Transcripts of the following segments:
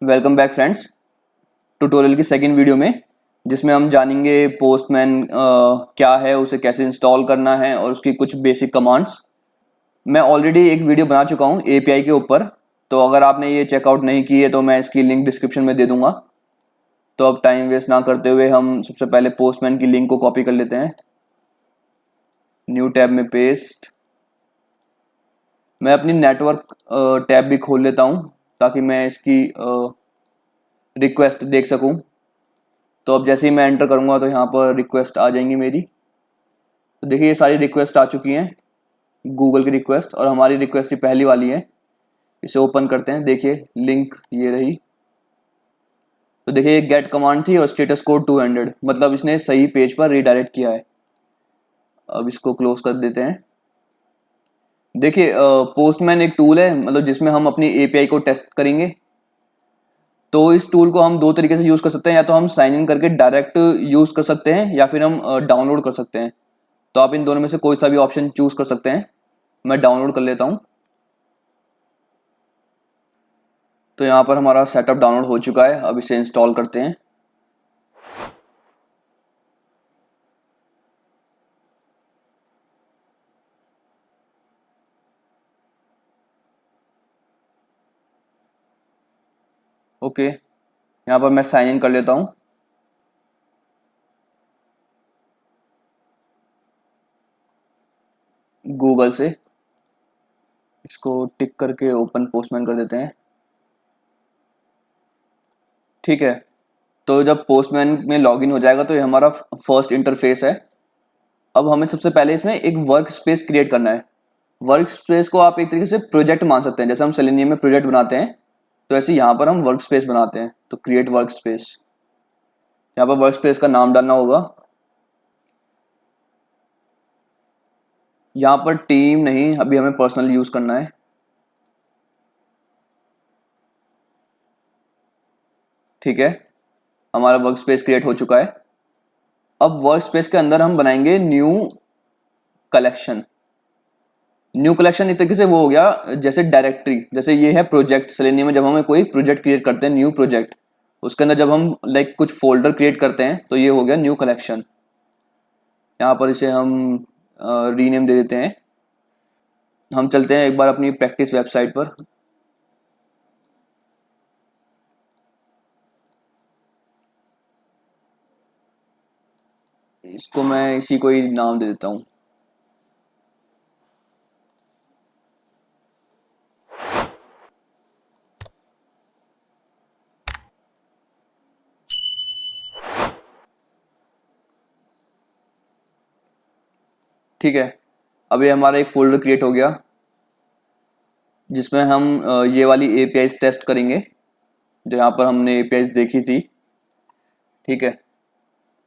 Welcome back friends, tutorial की second video में जिसमें हम जानेंगे पोस्टमैन क्या है, उसे कैसे इंस्टॉल करना है और उसकी कुछ बेसिक कमांड्स। मैं ऑलरेडी एक वीडियो बना चुका हूँ एपीआई के ऊपर, तो अगर आपने ये चेकआउट नहीं की है तो मैं इसकी लिंक डिस्क्रिप्शन में दे दूंगा। तो अब टाइम वेस्ट ना करते हुए हम सबसे पहले पोस्टमैन की लिंक को कॉपी कर लेते हैं, न्यू टैब में पेस्ट। मैं अपनी नेटवर्क टैब भी खोल लेता हूँ ताकि मैं इसकी रिक्वेस्ट देख सकूँ। तो अब जैसे ही मैं एंटर करूंगा तो यहाँ पर रिक्वेस्ट आ जाएंगी मेरी। तो देखिए ये सारी रिक्वेस्ट आ चुकी हैं, गूगल की रिक्वेस्ट, और हमारी रिक्वेस्ट ही पहली वाली है। इसे ओपन करते हैं, देखिए लिंक ये रही। तो देखिए गेट कमांड थी और स्टेटस कोड 200, मतलब इसने सही पेज पर रीडायरेक्ट किया है। अब इसको क्लोज कर देते हैं। देखिए पोस्टमैन एक टूल है, मतलब जिसमें हम अपनी एपीआई को टेस्ट करेंगे। तो इस टूल को हम दो तरीके से यूज़ कर सकते हैं, या तो हम साइन इन करके डायरेक्ट यूज़ कर सकते हैं या फिर हम डाउनलोड कर सकते हैं। तो आप इन दोनों में से कोई सा भी ऑप्शन चूज कर सकते हैं। मैं डाउनलोड कर लेता हूं। तो यहाँ पर हमारा सेटअप डाउनलोड हो चुका है, अब इसे इंस्टॉल करते हैं। ओके, यहाँ पर मैं साइन इन कर लेता हूँ। गूगल से इसको टिक करके ओपन पोस्टमैन कर देते हैं। ठीक है, तो जब पोस्टमैन में लॉगिन हो जाएगा तो ये हमारा फर्स्ट इंटरफेस है। अब हमें सबसे पहले इसमें एक वर्क स्पेस क्रिएट करना है। वर्क स्पेस को आप एक तरीके से प्रोजेक्ट मान सकते हैं, जैसे हम सेलेनियम में प्रोजेक्ट बनाते हैं तो ऐसे यहाँ पर हम वर्क स्पेस बनाते हैं। तो क्रिएट वर्क स्पेस, यहाँ पर वर्क स्पेस का नाम डालना होगा। यहाँ पर टीम नहीं, अभी हमें पर्सनल यूज करना है। ठीक है, हमारा वर्क स्पेस क्रिएट हो चुका है। अब वर्क स्पेस के अंदर हम बनाएंगे न्यू कलेक्शन। न्यू कलेक्शन इस तरीके से वो हो गया जैसे डायरेक्टरी, जैसे ये है प्रोजेक्ट। सेलेनियम में जब हमें कोई प्रोजेक्ट क्रिएट करते हैं, न्यू प्रोजेक्ट, उसके अंदर जब हम लाइक कुछ फोल्डर क्रिएट करते हैं तो ये हो गया न्यू कलेक्शन। यहाँ पर इसे हम रीनेम दे देते हैं। हम चलते हैं एक बार अपनी प्रैक्टिस वेबसाइट पर। इसको मैं इसी को ही नाम दे देता हूँ। ठीक है, अब ये हमारा एक फोल्डर क्रिएट हो गया जिसमें हम ये वाली एपीआई टेस्ट करेंगे जो यहाँ पर हमने एपीआई देखी थी। ठीक है,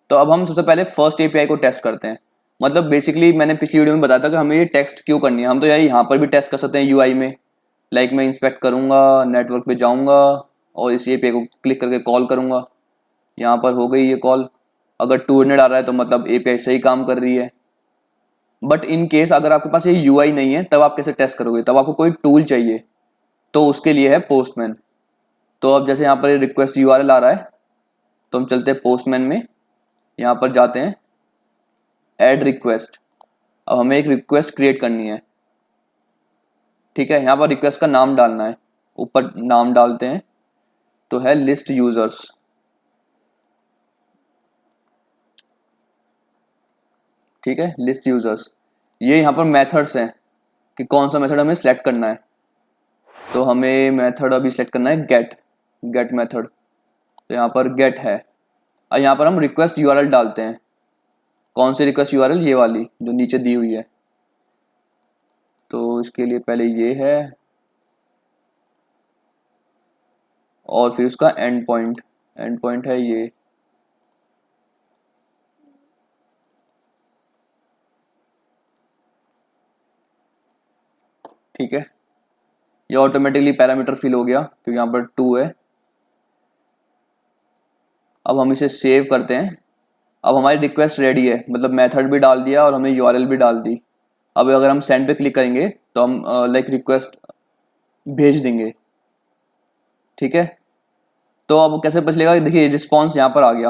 तो अब हम सबसे पहले फर्स्ट एपीआई को टेस्ट करते हैं। मतलब बेसिकली मैंने पिछली वीडियो में बताया था कि हमें ये टेस्ट क्यों करनी है। हम तो यहाँ पर भी टेस्ट कर सकते हैं यूआई में। लाइक मैं इंस्पेक्ट करूँगा, नेटवर्क पे जाऊँगा और इस एपीआई को क्लिक करके कॉल करूँगा। यहाँ पर हो गई ये कॉल। अगर 200 आ रहा है तो मतलब एपीआई सही काम कर रही है। बट इन केस अगर आपके पास ये यूआई नहीं है तब आप कैसे टेस्ट करोगे, तब आपको कोई टूल चाहिए। तो उसके लिए है पोस्टमैन। तो अब जैसे यहाँ पर रिक्वेस्ट यूआरएल आ रहा है तो हम चलते हैं पोस्टमैन में, यहाँ पर जाते हैं ऐड रिक्वेस्ट। अब हमें एक रिक्वेस्ट क्रिएट करनी है। ठीक है, यहाँ पर रिक्वेस्ट का नाम डालना है। ऊपर नाम डालते हैं तो है लिस्ट यूजर्स। ठीक है, लिस्ट यूजर्स। ये यहाँ पर मेथड्स हैं कि कौन सा मेथड हमें सिलेक्ट करना है। तो हमें मेथड अभी सिलेक्ट करना है गेट, गेट मेथड। तो यहाँ पर गेट है और यहाँ पर हम रिक्वेस्ट यूआरएल डालते हैं। कौन सी रिक्वेस्ट यूआरएल? ये वाली जो नीचे दी हुई है। तो इसके लिए पहले ये है और फिर उसका एंड पॉइंट, एंड पॉइंट है ये। ठीक है, ये ऑटोमेटिकली पैरामीटर फिल हो गया क्योंकि यहाँ पर 2 है। अब हम इसे सेव करते हैं। अब हमारी रिक्वेस्ट रेडी है, मतलब मेथड भी डाल दिया और हमें यूआरएल भी डाल दी। अब अगर हम सेंड पे क्लिक करेंगे तो हम लाइक रिक्वेस्ट भेज देंगे। ठीक है, तो अब कैसे पता चलेगा? देखिए रिस्पॉन्स यहाँ पर आ गया,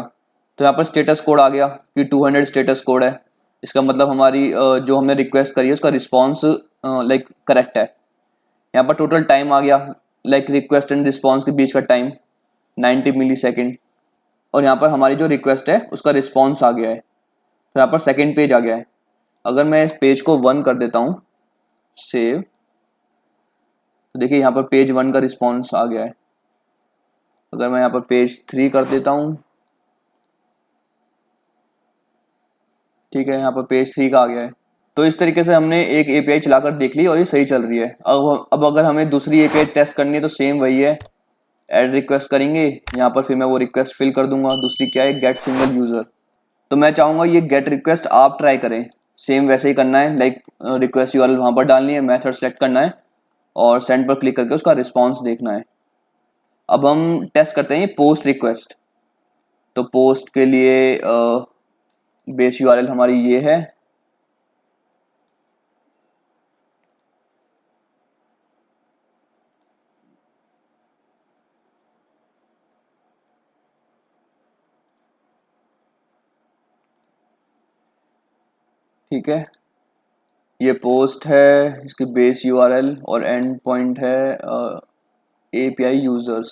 तो यहाँ पर स्टेटस कोड आ गया कि 200 स्टेटस कोड है। इसका मतलब हमारी जो हमने रिक्वेस्ट करी है उसका रिस्पॉन्स लाइक करेक्ट है। यहाँ पर टोटल टाइम आ गया, लाइक रिक्वेस्ट एंड रिस्पॉन्स के बीच का टाइम 90 मिली सेकेंड। और यहाँ पर हमारी जो रिक्वेस्ट है उसका रिस्पॉन्स आ गया है, तो यहाँ पर सेकेंड पेज आ गया है। अगर मैं इस पेज को 1 कर देता हूँ सेव, तो देखिए यहाँ पर पेज 1 का रिस्पॉन्स आ गया है। अगर मैं यहाँ पर पेज 3 कर देता हूँ, ठीक है, यहाँ पर पेज 3 का आ गया है। तो इस तरीके से हमने एक एपीआई चलाकर देख ली और ये सही चल रही है। अब अगर हमें दूसरी एपीआई टेस्ट करनी है तो सेम वही है, ऐड रिक्वेस्ट करेंगे यहाँ पर, फिर मैं वो रिक्वेस्ट फिल कर दूंगा। दूसरी क्या है, गेट सिंगल यूजर। तो मैं चाहूँगा ये गेट रिक्वेस्ट आप ट्राई करें, सेम वैसे ही करना है, लाइक रिक्वेस्ट यूआरएल वहाँ पर डालनी है, मेथड सेलेक्ट करना है और सेंड पर क्लिक करके उसका रिस्पॉन्स देखना है। अब हम टेस्ट करते हैं पोस्ट रिक्वेस्ट। तो पोस्ट के लिए बेस यूआरएल हमारी ये है, ठीक है, ये पोस्ट है, इसकी बेस यूआरएल और एंड पॉइंट है एपीआई यूजर्स।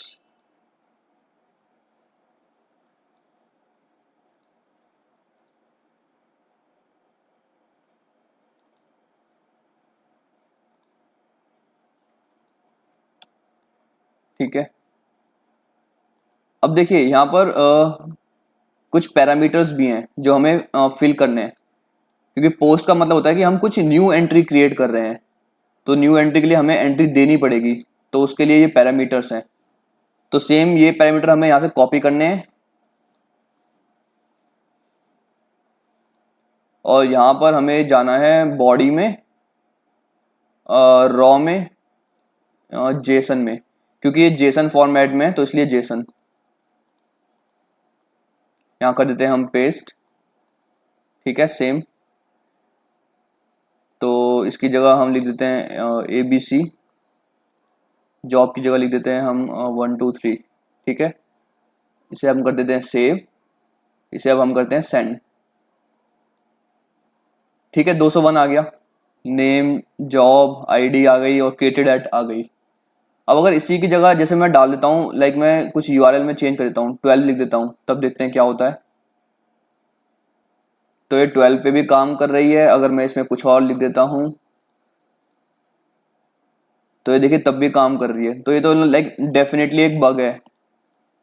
ठीक है, अब देखिए यहाँ पर कुछ पैरामीटर्स भी हैं जो हमें फिल करने हैं, क्योंकि पोस्ट का मतलब होता है कि हम कुछ न्यू एंट्री क्रिएट कर रहे हैं, तो न्यू एंट्री के लिए हमें एंट्री देनी पड़ेगी, तो उसके लिए ये पैरामीटर्स हैं। तो सेम ये पैरामीटर हमें यहाँ से कॉपी करने हैं और यहाँ पर हमें जाना है बॉडी में, रॉ में, जेसन में, क्योंकि ये जेसन फॉर्मेट में है तो इसलिए जेसन। यहाँ कर देते हैं हम पेस्ट, ठीक है, सेम। तो इसकी जगह हम लिख देते हैं ABC, जॉब की जगह लिख देते हैं हम 1 2 3, ठीक है। इसे हम कर देते हैं सेव, इसे अब हम करते हैं सेंड, ठीक है। 201 आ गया, नेम, जॉब आईडी आ गई और क्रिएटेड एट आ गई। अब अगर इसी की जगह जैसे मैं डाल देता हूँ, लाइक मैं कुछ यूआरएल में चेंज कर देता हूँ, 12 लिख देता हूँ, तब देखते हैं क्या होता है। तो ये 12 पे भी काम कर रही है। अगर मैं इसमें कुछ और लिख देता हूँ तो ये देखिए तब भी काम कर रही है। तो ये तो लाइक डेफिनेटली एक बग है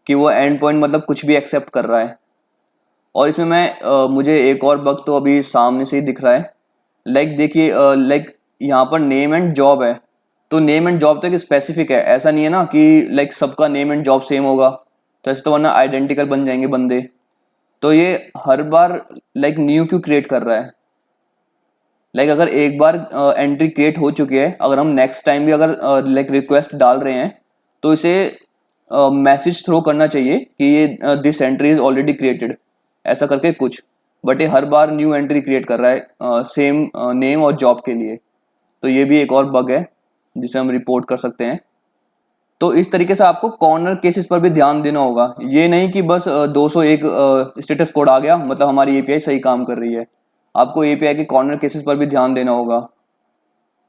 कि वो एंड पॉइंट मतलब कुछ भी एक्सेप्ट कर रहा है। और इसमें मैं मुझे एक और बग तो अभी सामने से ही दिख रहा है। लाइक देखिए लाइक यहाँ पर नेम एंड जॉब है, तो नेम एंड जॉब तक स्पेसिफिक है, ऐसा नहीं है ना कि लाइक सबका नेम एंड जॉब सेम होगा, तो ऐसे तो वरना आइडेंटिकल बन जाएंगे बंदे। तो ये हर बार लाइक न्यू क्यों क्रिएट कर रहा है? लाइक अगर एक बार एंट्री क्रिएट हो चुकी है, अगर हम नेक्स्ट टाइम भी अगर लाइक रिक्वेस्ट डाल रहे हैं तो इसे मैसेज थ्रो करना चाहिए कि ये this entry is already created, ऐसा करके कुछ। बट ये हर बार न्यू एंट्री क्रिएट कर रहा है सेम नेम और जॉब के लिए। तो ये भी एक और बग है जिसे हम रिपोर्ट कर सकते हैं। तो इस तरीके से आपको कॉर्नर केसेस पर भी ध्यान देना होगा, ये नहीं कि बस 201 स्टेटस कोड आ गया मतलब हमारी एपीआई सही काम कर रही है। आपको एपीआई के कॉर्नर केसेस पर भी ध्यान देना होगा।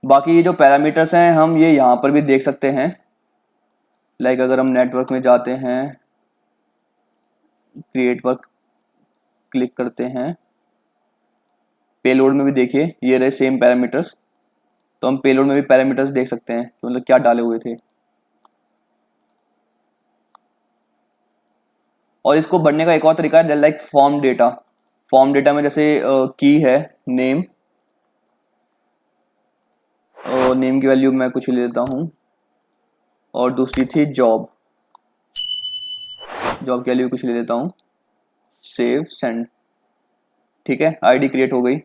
बाकी ये जो पैरामीटर्स हैं हम ये यहाँ पर भी देख सकते हैं। लाइक अगर हम नेटवर्क में जाते हैं, क्रिएट पर क्लिक करते हैं, पेलोड में भी देखिए ये रहे सेम पैरामीटर्स। तो हम पेलोड में भी पैरामीटर्स देख सकते हैं कि मतलब क्या डाले हुए थे। और इसको बढ़ने का एक और तरीका है like form data. Form data में जैसे की है नेम, और नेम की वैल्यू मैं कुछ ले लेता हूँ, और दूसरी थी जॉब, जॉब की वैल्यू कुछ ले लेता हूँ, सेव सेंड, ठीक है, आईडी क्रिएट हो गई।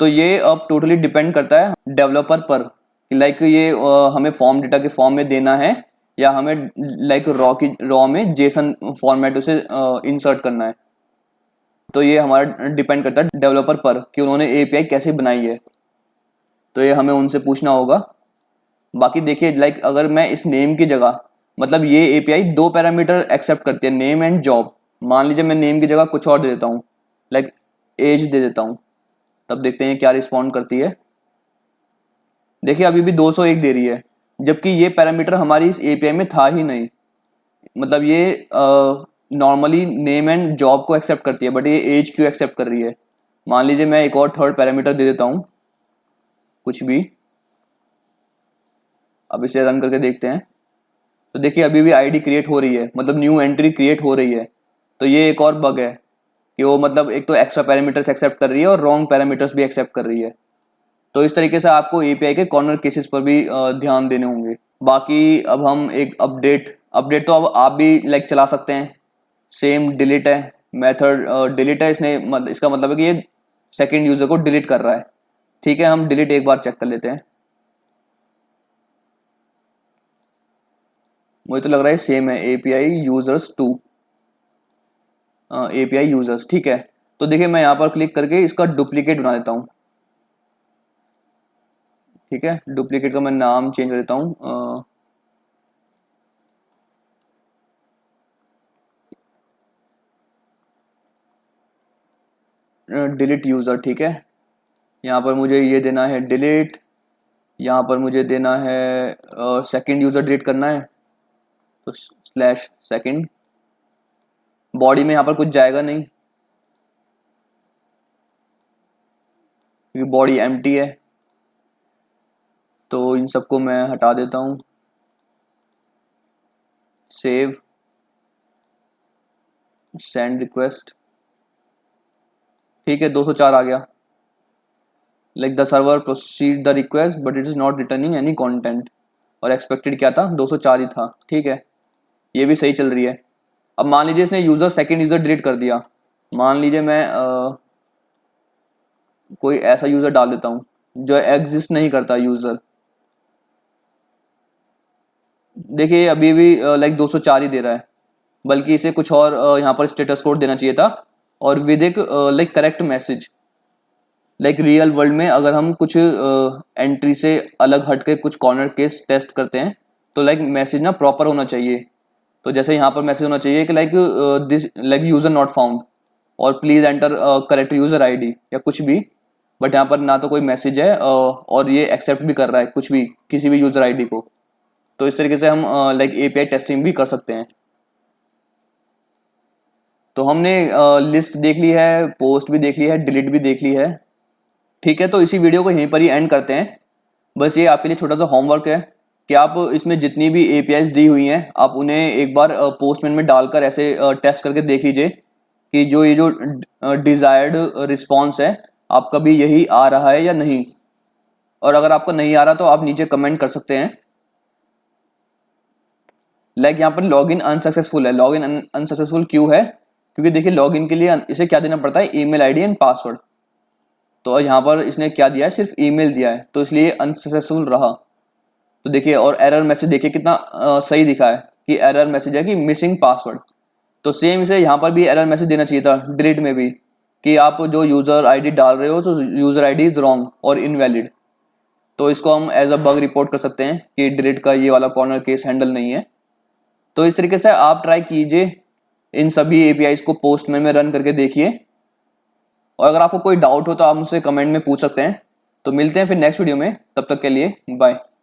तो ये अब टोटली डिपेंड करता है डेवलपर पर, लाइक ये हमें फॉर्म डेटा के फॉर्म में देना है या हमें लाइक रॉ में जेसन फॉर्मेट उसे इंसर्ट करना है। तो ये हमारा डिपेंड करता है डेवलपर पर कि उन्होंने एपीआई कैसे बनाई है, तो ये हमें उनसे पूछना होगा। बाकी देखिए लाइक अगर मैं इस नेम की जगह मतलब ये एपीआई दो पैरामीटर एक्सेप्ट करती है, नेम एंड जॉब। मान लीजिए मैं नेम की जगह कुछ और दे देता हूँ, लाइक एज दे देता हूँ, तब देखते हैं क्या रिस्पॉन्ड करती है। देखिए अभी भी 201 दे रही है, जबकि ये पैरामीटर हमारी इस एपीआई में था ही नहीं। मतलब ये नॉर्मली नेम एंड जॉब को एक्सेप्ट करती है, बट ये एज क्यों एक्सेप्ट कर रही है। मान लीजिए मैं एक और थर्ड पैरामीटर दे देता हूँ कुछ भी, अब इसे रन करके देखते हैं। तो देखिए अभी भी आईडी क्रिएट हो रही है, मतलब न्यू एंट्री क्रिएट हो रही है। तो ये एक और बग है कि वो मतलब एक तो एक्स्ट्रा पैरामीटर्स एक्सेप्ट कर रही है और रॉन्ग पैरामीटर्स भी एक्सेप्ट कर रही है। तो इस तरीके से आपको एपीआई के कॉर्नर केसेस पर भी ध्यान देने होंगे। बाकी अब हम एक अपडेट तो अब आप भी लाइक चला सकते हैं। सेम डिलीट है मेथड, डिलीट है इसने, मतलब इसका मतलब है कि ये सेकंड यूजर को डिलीट कर रहा है। ठीक है, हम डिलीट एक बार चेक कर लेते हैं। मुझे तो लग रहा है सेम है, API users too, API users. ठीक है, तो देखिए मैं यहाँ पर क्लिक करके इसका डुप्लीकेट बना देता हूँ। ठीक है, डुप्लीकेट का मैं नाम चेंज कर देता हूँ, डिलीट यूज़र। ठीक है, यहाँ पर मुझे ये देना है डिलीट, यहाँ पर मुझे देना है सेकंड यूज़र डिलीट करना है, तो स्लैश सेकंड। बॉडी में यहाँ पर कुछ जाएगा नहीं क्योंकि बॉडी एम्प्टी है, तो इन सबको मैं हटा देता हूँ। Save, send request. ठीक है, 204 आ गया। Like the server proceed the request but it is not returning any content, और एक्सपेक्टेड क्या था, 204 ही था। ठीक है, ये भी सही चल रही है। अब मान लीजिए इसने यूज़र सेकंड यूज़र डिलीट कर दिया। मान लीजिए मैं कोई ऐसा यूज़र डाल देता हूँ जो एग्जिस्ट नहीं करता यूज़र। देखिए अभी भी लाइक 204 ही दे रहा है, बल्कि इसे कुछ और यहाँ पर स्टेटस कोड देना चाहिए था, और विद एक like correct message. Like real world में अगर हम कुछ एंट्री से अलग हट के कुछ कॉर्नर केस टेस्ट करते हैं तो लाइक मैसेज ना प्रॉपर होना चाहिए। तो जैसे यहाँ पर मैसेज होना चाहिए कि like this like user not found, और please enter correct user ID या कुछ भी। बट यहाँ पर ना तो कोई मैसेज है और ये एक्सेप्ट भी कर रहा है कुछ भी, किसी भी यूज़र आईडी को। तो इस तरीके से हम लाइक एपीआई टेस्टिंग भी कर सकते हैं। तो हमने लिस्ट देख ली है, पोस्ट भी देख ली है, डिलीट भी देख ली है। ठीक है, तो इसी वीडियो को यहीं पर ही एंड करते हैं। बस ये आपके लिए छोटा सा होमवर्क है कि आप इसमें जितनी भी एपीआईज दी हुई हैं आप उन्हें एक बार पोस्टमैन में डालकर ऐसे टेस्ट करके देख लीजिए कि जो ये जो डिज़ायर्ड रिस्पॉन्स है आपका भी यही आ रहा है या नहीं। और अगर आपका नहीं आ रहा तो आप नीचे कमेंट कर सकते हैं। लाइक यहाँ पर लॉगिन अनसक्सेसफुल है। लॉगिन अनसक्सेसफुल क्यों है, क्योंकि देखिए लॉगिन के लिए इसे क्या देना पड़ता है, ईमेल आईडी एंड पासवर्ड। तो यहाँ पर इसने क्या दिया है, सिर्फ ईमेल दिया है, तो इसलिए अनसक्सेसफुल रहा। तो देखिए, और एरर मैसेज देखिए कितना सही दिखा है कि एरर मैसेज है कि मिसिंग पासवर्ड। तो सेम इसे यहाँ पर भी एरर मैसेज देना चाहिए था डिलीट में भी, कि आप जो यूज़र आईडी डाल रहे हो तो यूज़र आईडी इज़ रॉन्ग और इनवैलिड। तो इसको हम एज अ बग रिपोर्ट कर सकते हैं कि डिलीट का ये वाला कॉर्नर केस हैंडल नहीं है। तो इस तरीके से आप ट्राई कीजिए, इन सभी एपीआईज को पोस्टमैन में रन करके देखिए। और अगर आपको कोई डाउट हो तो आप मुझसे कमेंट में पूछ सकते हैं। तो मिलते हैं फिर नेक्स्ट वीडियो में, तब तक के लिए बाय।